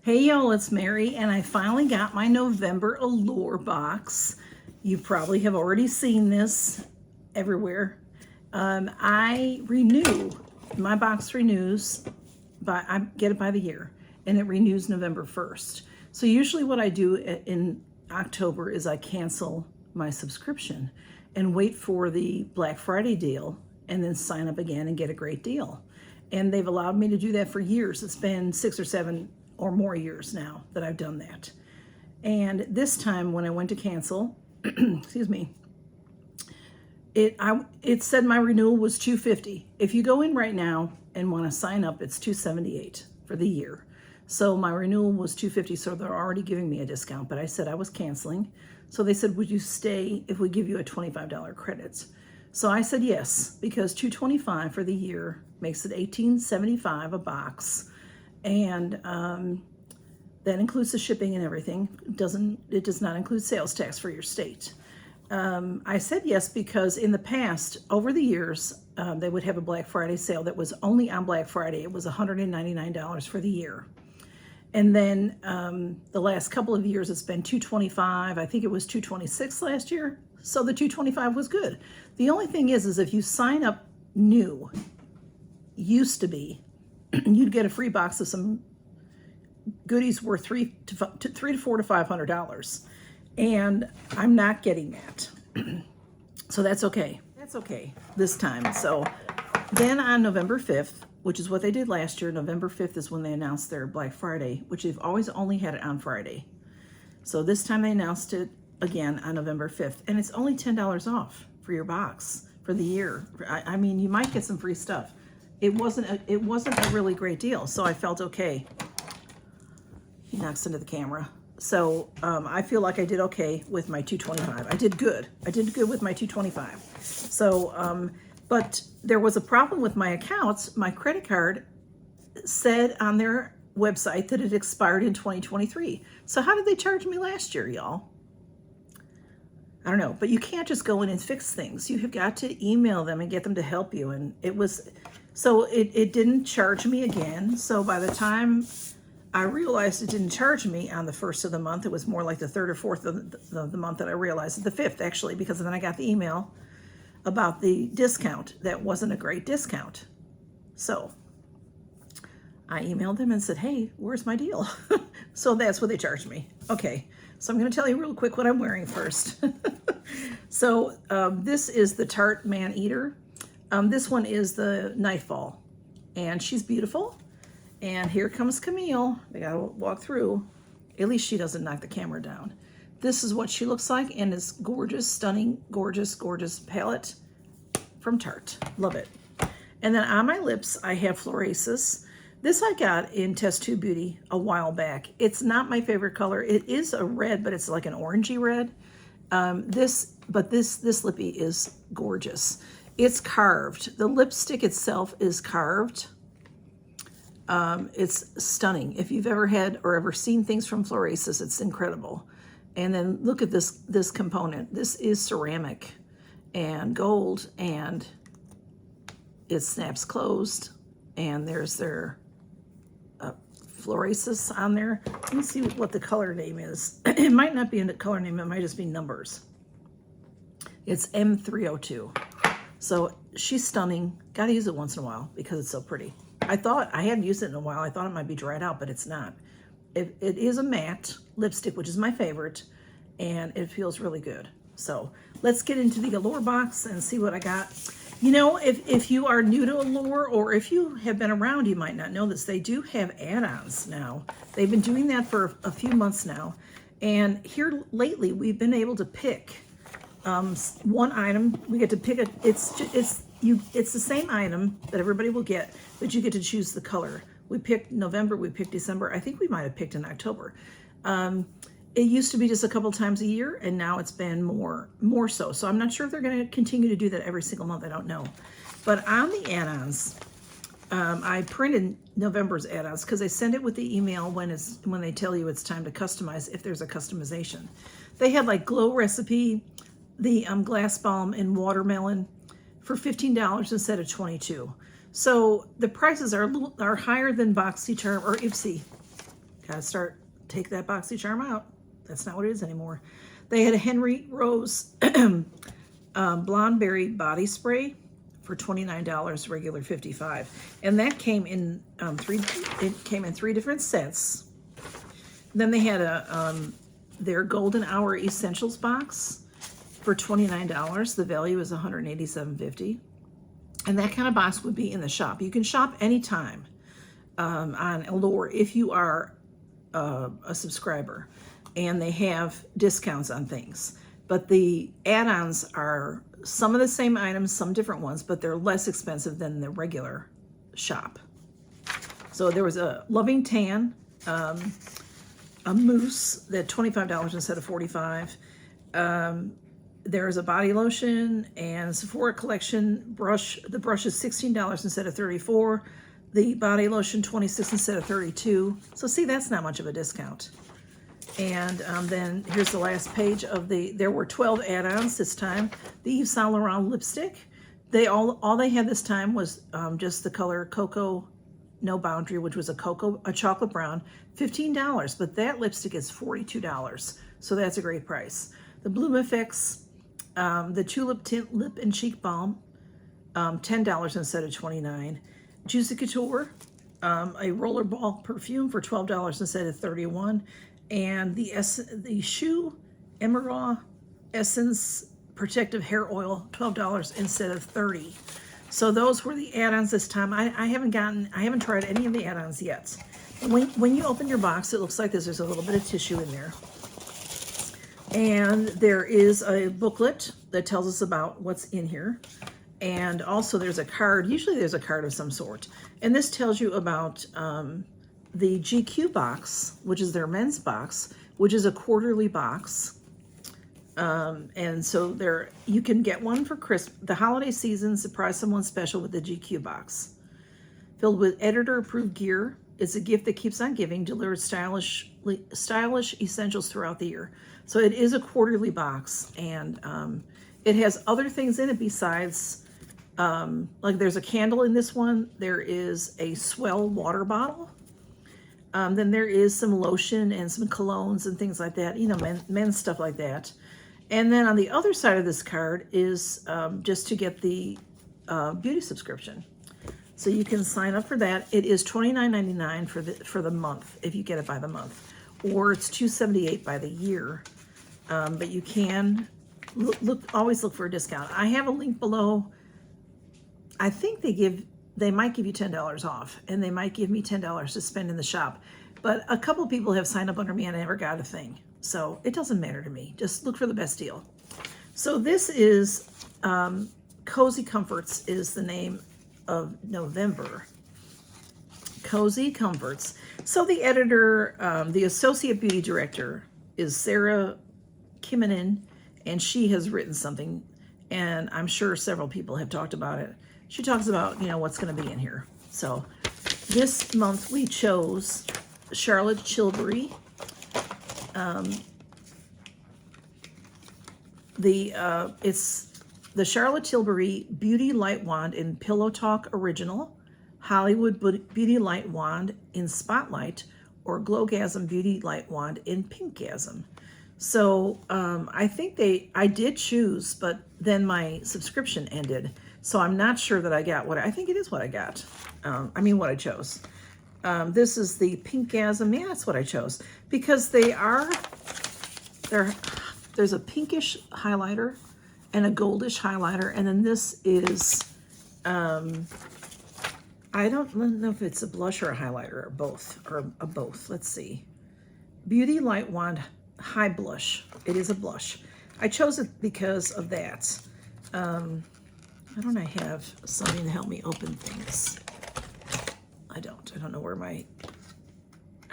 Hey y'all, it's Mary, and I finally got my November Allure box. You probably have already seen this everywhere. I renew, my box renews, I get it by the year, and it renews November 1st. So usually what I do in October is I cancel my subscription and wait for the Black Friday deal and then sign up again and get a great deal. And they've allowed me to do that for years. It's been 6 or 7 or more years now that I've done that. And this time when I went to cancel, excuse me, it said my renewal was $250. If you go in right now and want to sign up, it's $278 for the year. So my renewal was $250, so they're already giving me a discount, but I said I was canceling. So they said, would you stay if we give you a $25 credit? So I said yes, because $225 for the year makes it $18.75 a box. And that includes the shipping and everything. It does not include sales tax for your state. I said yes because in the past, over the years, they would have a Black Friday sale that was only on Black Friday. It was $199 for the year. And then the last couple of years, it's been $225. I think it was $226 last year. So the $225 was good. The only thing is if you sign up new, used to be, you'd get a free box of some goodies worth $300 to $400 to $500, and I'm not getting that. So that's okay. That's okay this time. So then on November 5th, which is what they did last year, November 5th is when they announced their Black Friday, which they've always only had it on Friday. So this time they announced it again on November 5th, and it's only $10 off for your box for the year. I mean, you might get some free stuff. It wasn't a really great deal, so I felt okay. He knocks into the camera. So I feel like I did okay with my $225. I did good. I did good with my $225. So, but there was a problem with my accounts. My credit card said on their website that it expired in 2023. So how did they charge me last year, y'all? I don't know, but you can't just go in and fix things. You have got to email them and get them to help you. And it didn't charge me again. So by the time I realized it didn't charge me on the 1st of the month, it was more like the 3rd or 4th of the month that I realized, the 5th actually, because then I got the email about the discount. That wasn't a great discount. So I emailed them and said, hey, where's my deal? So that's what they charged me. Okay, so I'm gonna tell you real quick what I'm wearing first. So this is the Tarte Man Eater. This one is the Nightfall, and she's beautiful. And here comes Camille. They gotta walk through. At least she doesn't knock the camera down. This is what she looks like, and it's gorgeous, stunning, gorgeous, gorgeous palette from Tarte. Love it. And then on my lips, I have Florasis. This I got in Test Tube Beauty a while back. It's not my favorite color. It is a red, but it's like an orangey red. This lippy is gorgeous. It's carved. The lipstick itself is carved. It's stunning. If you've ever had or ever seen things from Florasis, it's incredible. And then look at this component. This is ceramic and gold, and it snaps closed. And there's their Florasis on there. Let me see what the color name is. It might not be a color name. It might just be numbers. It's M302. So she's stunning. Gotta use it once in a while because it's so pretty. I thought I hadn't used it in a while. I thought it might be dried out, but it's not. It is a matte lipstick, which is my favorite, and it feels really good. So let's get into the Allure box and see what I got. You know, if you are new to Allure, or if you have been around, you might not know this. They do have add-ons now. They've been doing that for a few months now. And here lately, we've been able to pick one item. We get to pick it. It's the same item that everybody will get, but you get to choose the color. We picked November, we picked December. I think we might have picked in October. It used to be just a couple times a year, and now it's been more so. So I'm not sure if they're going to continue to do that every single month. I don't know. But on the add-ons, I printed November's add-ons because they send it with the email when they tell you it's time to customize, if there's a customization. They had like Glow Recipe, the glass balm in watermelon for $15 instead of $22. So the prices are higher than Boxycharm or Ipsy. Gotta start, take that Boxycharm out. That's not what it is anymore. They had a Henry Rose Blonde Berry Body Spray for $29, regular $55. And that came in three different sets. Then they had their Golden Hour Essentials box for $29. The value is $187.50. And that kind of box would be in the shop. You can shop anytime on Allure if you are a subscriber, and they have discounts on things. But the add-ons are some of the same items, some different ones, but they're less expensive than the regular shop. So there was a Loving Tan, a mousse that $25 instead of $45. There's a body lotion and Sephora collection brush. The brush is $16 instead of $34. The body lotion $26 instead of $32. So see, that's not much of a discount. And then here's the last page of there were 12 add-ons this time. The Yves Saint Laurent lipstick. All they had this time was just the color Cocoa No Boundary, which was a chocolate brown, $15. But that lipstick is $42. So that's a great price. The Bloom FX, the Tulip Tint Lip and Cheek Balm, $10 instead of $29. Juicy Couture, a rollerball perfume for $12 instead of $31. And the Shoe Emerald Essence Protective Hair Oil, $12 instead of $30. So those were the add-ons this time. I haven't tried any of the add-ons yet. When you open your box, it looks like this. There's a little bit of tissue in there. And there is a booklet that tells us about what's in here. And also there's a card. Usually there's a card of some sort. And this tells you about the GQ box, which is their men's box, which is a quarterly box. And so you can get one for Christmas, the holiday season, surprise someone special with the GQ box. Filled with editor-approved gear. It's a gift that keeps on giving, delivers stylish essentials throughout the year. So it is a quarterly box, and it has other things in it besides, like there's a candle in this one. There is a Swell water bottle. Then there is some lotion and some colognes and things like that, you know, men's stuff like that. And then on the other side of this card is just to get the beauty subscription. So you can sign up for that. It is $29.99 for the month if you get it by the month, or it's $278 by the year. But you can always look for a discount. I have a link below. I think they might give you $10 off, and they might give me $10 to spend in the shop. But a couple people have signed up under me and I never got a thing. So it doesn't matter to me. Just look for the best deal. So this is Cozy Comforts is the name of November. Cozy Comforts. So the editor, the associate beauty director is Sarah Kiminen, and she has written something, and I'm sure several people have talked about it. She talks about, you know, what's going to be in here. So this month we chose Charlotte Tilbury. It's the Charlotte Tilbury Beauty Light Wand in Pillow Talk Original, Hollywood Beauty Light Wand in Spotlight, or Glowgasm Beauty Light Wand in Pinkgasm. So I think I did choose, but then my subscription ended. So I'm not sure that I got I think it is what I got. What I chose. This is the Pinkgasm. Yeah, that's what I chose. Because there's a pinkish highlighter and a goldish highlighter. And then this is, I don't know if it's a blush or a highlighter or both. Let's see. Beauty Light Wand High Blush. It is a blush. I chose it because of that. Why don't I have something to help me open things? I don't know where I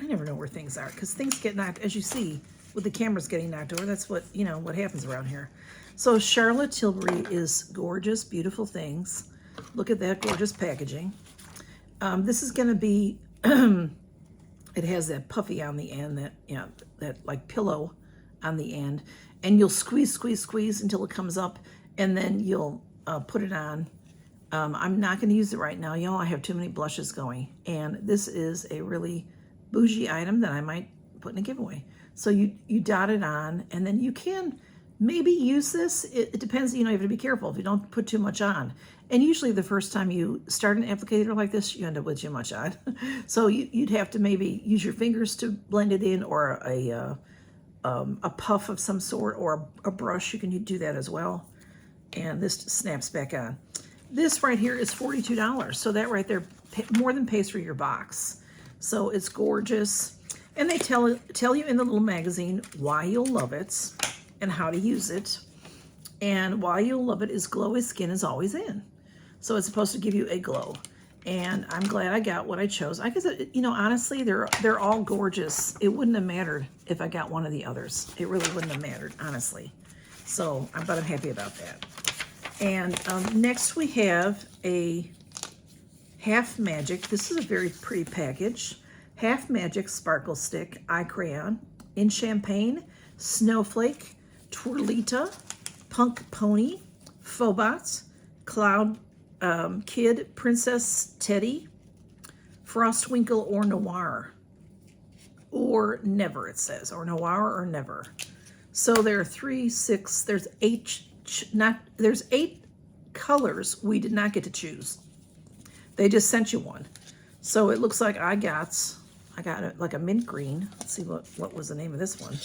never know where things are, because things get knocked, as you see, with the cameras getting knocked over. That's what, you know, what happens around here. So Charlotte Tilbury is gorgeous, beautiful things. Look at that gorgeous packaging. This is going to be, it has that puffy on the end, that like pillow on the end, and you'll squeeze until it comes up, and then you'll put it on. I'm not going to use it right now, y'all. I have too many blushes going, and this is a really bougie item that I might put in a giveaway. So you dot it on, and then you can maybe use this. It depends, you know, you have to be careful if you don't put too much on. And usually the first time you start an applicator like this, you end up with too much on. So you'd have to maybe use your fingers to blend it in, or a puff of some sort, or a brush. You can do that as well. And this snaps back on. This right here is $42. So that right there more than pays for your box. So it's gorgeous. And they tell you in the little magazine why you'll love it and how to use it. And why you'll love it is glowy skin is always in. So it's supposed to give you a glow. And I'm glad I got what I chose. I guess, you know, honestly, they're all gorgeous. It wouldn't have mattered if I got one of the others. It really wouldn't have mattered, honestly. So, but I'm happy about that. And next we have a Half Magic. This is a very pretty package. Half Magic Sparkle Stick Eye Crayon in Champagne, Snowflake, Twirlita, Punk Pony, Phobot, Cloud Kid, Princess Teddy, Frostwinkle, or Noir. Or Never, it says. Or Noir or Never. So there are 3, 6, there's 8, there's 8 colors we did not get to choose. They just sent you one. So it looks like I got it like a mint green. Let's see what was the name of this one.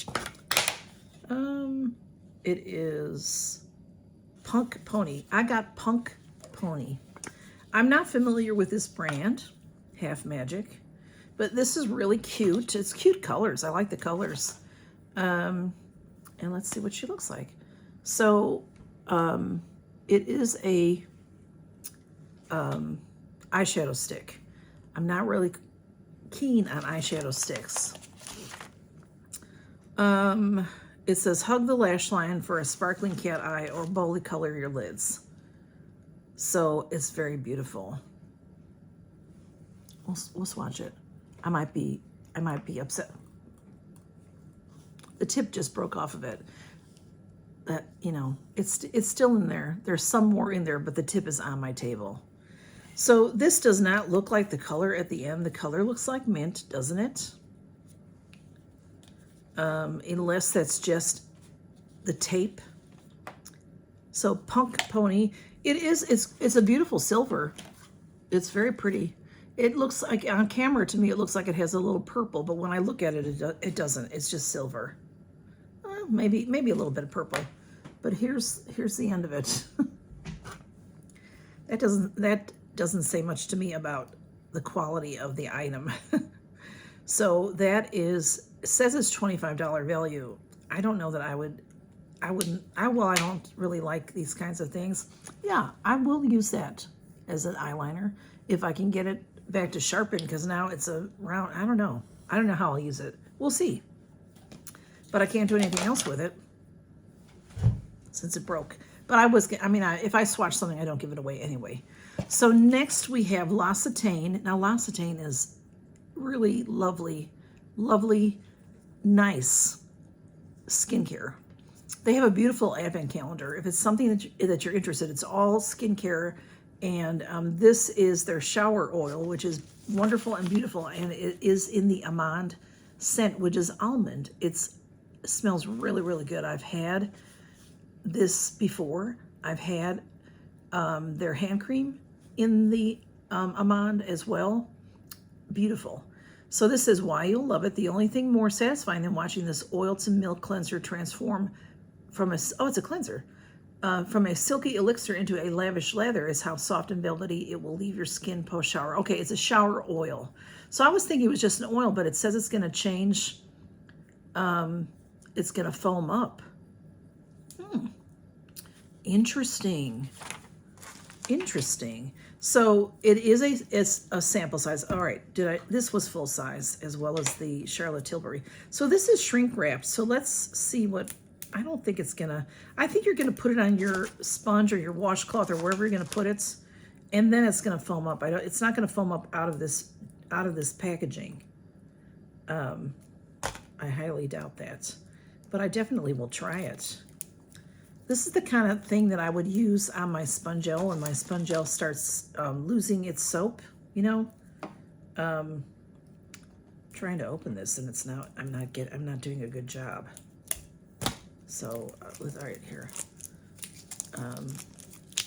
It is Punk Pony. I got Punk Pony. I'm not familiar with this brand, Half Magic, but this is really cute. It's cute colors. I like the colors. And let's see what she looks like. So it is a eyeshadow stick. I'm not really keen on eyeshadow sticks. It says, hug the lash line for a sparkling cat eye or boldly color your lids. So it's very beautiful. We'll swatch it. I might be upset. The tip just broke off of it. That, you know, it's still in there. There's some more in there, but the tip is on my table. So this does not look like the color at the end. The color looks like mint, doesn't it? Unless that's just the tape. So Punk Pony, it's a beautiful silver. It's very pretty. It looks like, on camera to me, it looks like it has a little purple, but when I look at it, it doesn't. It's just silver. Maybe a little bit of purple, but here's the end of it. That doesn't say much to me about the quality of the item. So that is, it says it's $25 value. I don't know that I don't really like these kinds of things. Yeah, I will use that as an eyeliner if I can get it back to sharpen, because now it's a round, I don't know how I'll use it. We'll see. But I can't do anything else with it since it broke. But if I swatch something, I don't give it away anyway. So next we have L'Occitane. Now L'Occitane is really lovely, lovely, nice skincare. They have a beautiful advent calendar. If it's something that you're interested in, it's all skincare. And this is their shower oil, which is wonderful and beautiful. And it is in the Amande scent, which is almond. It smells really, really good. I've had this before. I've had their hand cream in the Amande as well. Beautiful. So this is why you'll love it. The only thing more satisfying than watching this oil to milk cleanser transform from it's a cleanser. From a silky elixir into a lavish lather is how soft and velvety it will leave your skin post-shower. Okay, it's a shower oil. So I was thinking it was just an oil, but it says it's going to change. It's going to foam up. Interesting. Interesting. So it is a sample size. All right, this was full size as well as the Charlotte Tilbury. So this is shrink wrapped. So let's see what, I don't think it's gonna, I think you're gonna put it on your sponge or your washcloth or wherever you're gonna put it, and then it's gonna foam up. It's not gonna foam up out of this packaging. I highly doubt that, but I definitely will try it. This is the kind of thing that I would use on my spongelle when my spongelle starts losing its soap, you know. trying to open this and it's not, I'm not doing a good job. So, all right, here.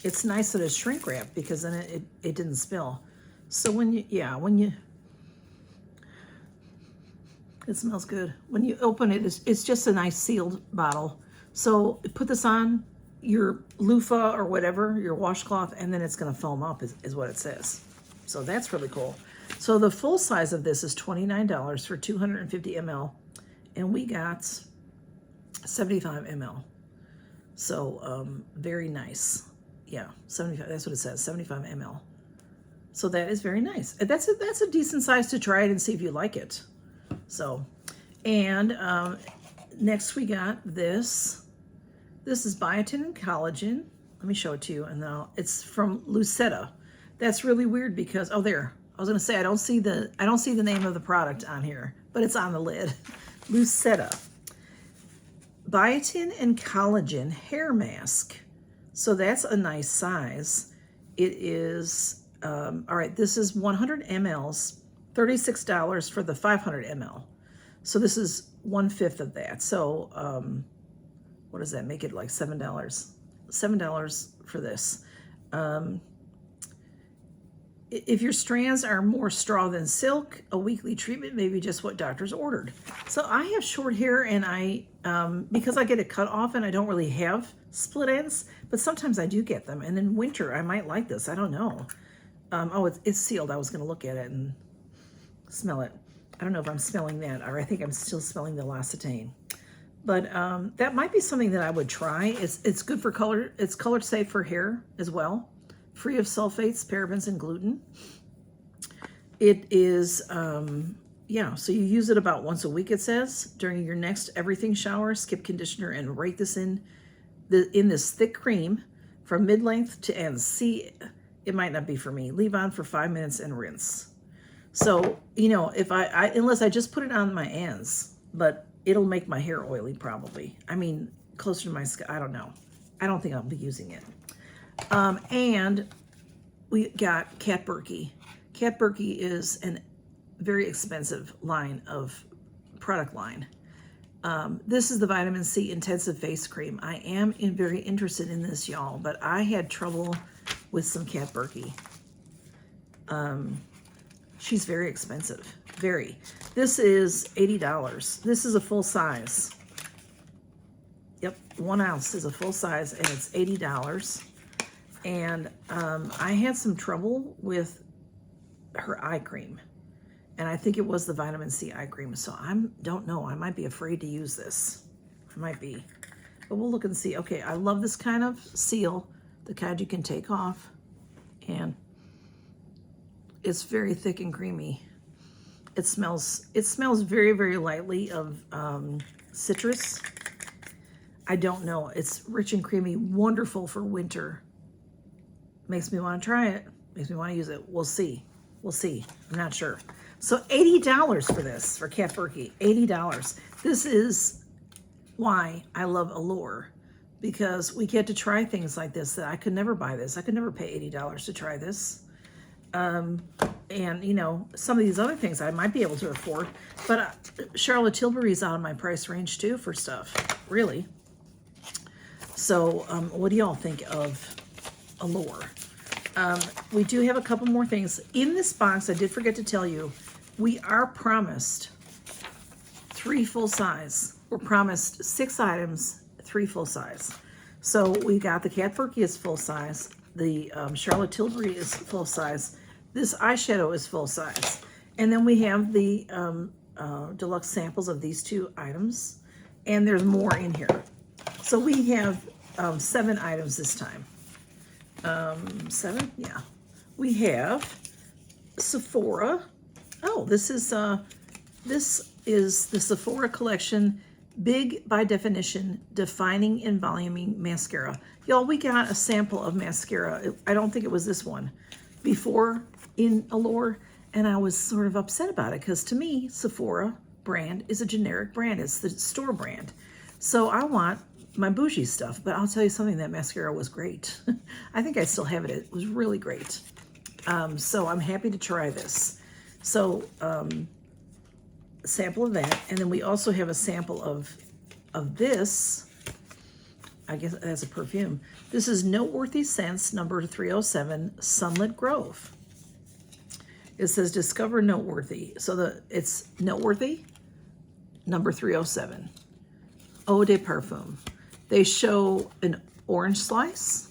It's nice that it's shrink wrapped because then it didn't spill. So when you, it smells good. When you open it, it's just a nice sealed bottle. So put this on your loofah or whatever, your washcloth, and then it's gonna foam up is what it says. So that's really cool. So the full size of this is $29 for 250 ml, and we got 75 ml. So very nice. Yeah, 75, that's what it says, 75 ml. So that is very nice. That's a decent size to try it and see if you like it. So, and next we got this. This is biotin and collagen. Let me show it to you, and now it's from Lucetta. That's really weird because, oh, there. I was gonna say I don't see the name of the product on here, but it's on the lid. Lucetta. Biotin and collagen hair mask. So that's a nice size. It is, all right, this is 100 mLs, $36 for the 500 ml. So this is 1/5 of that. So what does that make it, like $7? $7 for this. If your strands are more straw than silk, a weekly treatment may be just what doctors ordered. So I have short hair, and I, because I get it cut off and I don't really have split ends, but sometimes I do get them. And in winter, I might like this. I don't know. Oh, it's sealed. I was going to look at it and smell it. I don't know if I'm smelling that, or I think I'm still smelling the L'Occitane. But that might be something that I would try. It's good for color. It's color safe for hair as well. Free of sulfates, parabens, and gluten. It is, yeah, so you use it about once a week, it says. During your next everything shower, skip conditioner and rake this in this thick cream from mid-length to ends. See, it might not be for me. Leave on for 5 minutes and rinse. So, you know, if I unless I just put it on my ends, but it'll make my hair oily probably. I mean, closer to my scalp, I don't know. I don't think I'll be using it. And we got Kat Berkey. Kat Berkey is a very expensive line of product line. This is the Vitamin C Intensive Face Cream. I am very interested in this, y'all, but I had trouble with some Kat Berkey. She's very expensive, very. This is $80. This is a full size. Yep, 1 ounce is a full size, and it's $80. And I had some trouble with her eye cream, and I think it was the vitamin C eye cream. So I don't know. I might be afraid to use this. I might be, but we'll look and see. Okay, I love this kind of seal, the kind you can take off, and it's very thick and creamy. It smells very, very lightly of citrus. I don't know. It's rich and creamy, wonderful for winter. Makes me want to try it. Makes me want to use it. We'll see. We'll see. I'm not sure. So $80 for this, for Kat Berkey. $80. This is why I love Allure, because we get to try things like this that I could never buy this. I could never pay $80 to try this. And, you know, some of these other things I might be able to afford. But Charlotte Tilbury's out of my price range, too, for stuff. Really. So what do y'all think of Allure? We do have a couple more things. In this box, I did forget to tell you, we are promised 3 full size. We're promised 6 items, 3 full size. So we got the Kat Berkey is full size. The Charlotte Tilbury is full size. This eyeshadow is full size. And then we have the deluxe samples of these 2 items. And there's more in here. So we have 7 items this time. 7? Yeah. We have Sephora. Oh, this is the Sephora Collection Big by Definition Defining and Voluming Mascara. Y'all, we got a sample of mascara. I don't think it was this one before in Allure, and I was sort of upset about it because to me, Sephora brand is a generic brand. It's the store brand. So I want my bougie stuff, but I'll tell you something, that mascara was great. I think I still have it. It was really great. So I'm happy to try this. So sample of that. And then we also have a sample of this. I guess as a perfume. This is Noteworthy Scents number 307, Sunlit Grove. It says Discover Noteworthy. So it's Noteworthy number 307. Eau de Parfum. They show an orange slice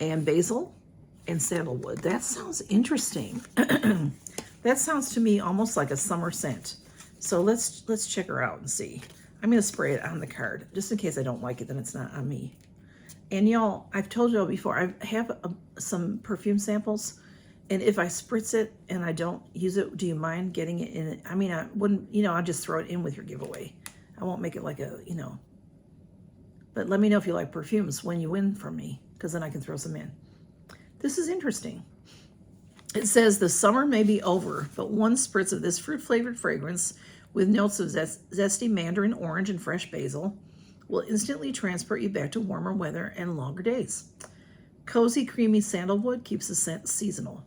and basil and sandalwood. That sounds interesting. That sounds to me almost like a summer scent. So let's check her out and see. I'm going to spray it on the card. Just in case I don't like it, then it's not on me. And y'all, I've told y'all before, I have some perfume samples. And if I spritz it and I don't use it, do you mind getting it in it? I mean, I wouldn't, I'll just throw it in with your giveaway. I won't make it like a, But let me know if you like perfumes when you win from me, because then I can throw some in. This is interesting. It says the summer may be over, but one spritz of this fruit-flavored fragrance with notes of zesty mandarin orange and fresh basil will instantly transport you back to warmer weather and longer days. Cozy, creamy sandalwood keeps the scent seasonal.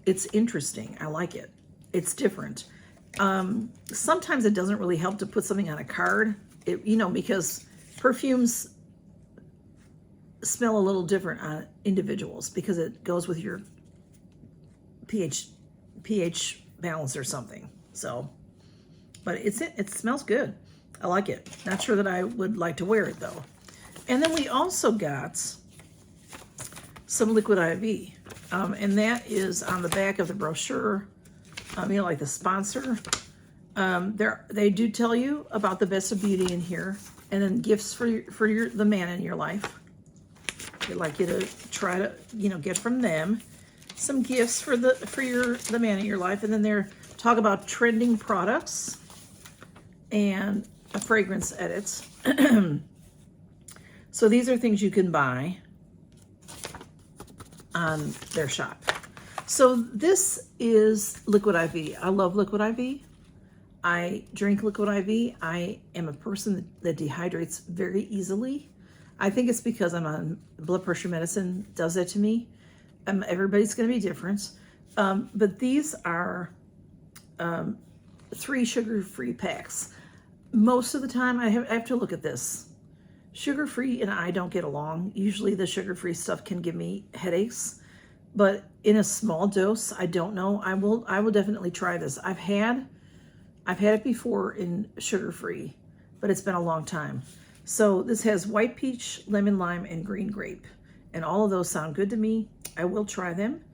It's interesting. I like it. It's different. Sometimes it doesn't really help to put something on a card, because perfumes smell a little different on individuals because it goes with your pH balance or something. So, but it smells good. I like it. Not sure that I would like to wear it though. And then we also got some Liquid IV, and that is on the back of the brochure. Like the sponsor. They do tell you about the best of beauty in here, and then gifts for the man in your life. They'd like you to try to get from them some gifts for the man in your life, and then they're talk about trending products and a fragrance edits. So these are things you can buy on their shop. So this is Liquid IV. I love Liquid IV. I drink Liquid IV. I am a person that dehydrates very easily. I think it's because I'm on blood pressure medicine does that to me. Everybody's going to be different. But these are 3 sugar-free packs. Most of the time, I have to look at this. Sugar-free and I don't get along. Usually the sugar-free stuff can give me headaches. But in a small dose, I don't know. I will definitely try this. I've had it before in sugar-free, but it's been a long time. So this has white peach, lemon lime, and green grape. And all of those sound good to me. I will try them.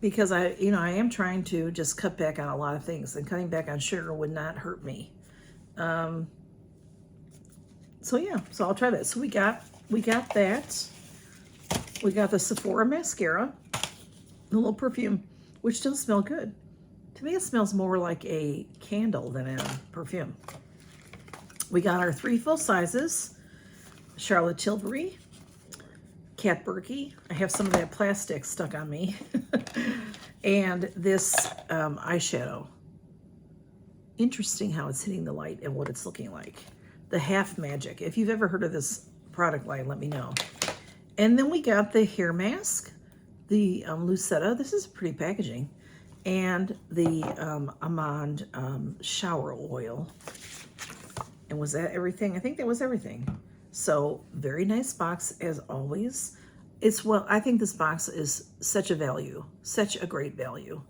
Because I am trying to just cut back on a lot of things, and cutting back on sugar would not hurt me. So yeah, so I'll try that. So we got that. We got the Sephora mascara, the little perfume, which does smell good. To me, it smells more like a candle than a perfume. We got our 3 full sizes, Charlotte Tilbury, Kat Berkey. I have some of that plastic stuck on me. And this eyeshadow. Interesting how it's hitting the light and what it's looking like. The Half Magic. If you've ever heard of this product line, let me know. And then we got the hair mask, the Lucetta. This is pretty packaging. And the Amande shower oil. And was that everything? I think that was everything. So very nice box as always. I think this box is such a value, such a great value.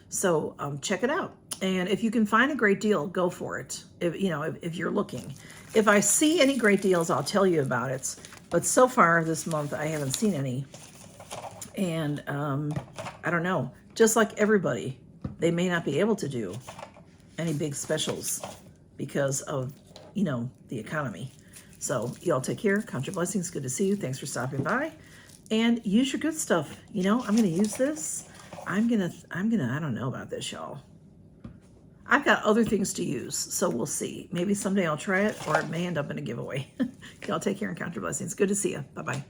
So check it out. And if you can find a great deal, go for it. If you're looking. If I see any great deals, I'll tell you about it. But so far this month, I haven't seen any. And I don't know. Just like everybody, they may not be able to do any big specials because of, the economy. So y'all take care. Count your blessings. Good to see you. Thanks for stopping by. And use your good stuff. I'm going to use this. I'm gonna, I don't know about this, y'all. I've got other things to use, so we'll see. Maybe someday I'll try it, or it may end up in a giveaway. Y'all take care and count your blessings. Good to see you. Bye-bye.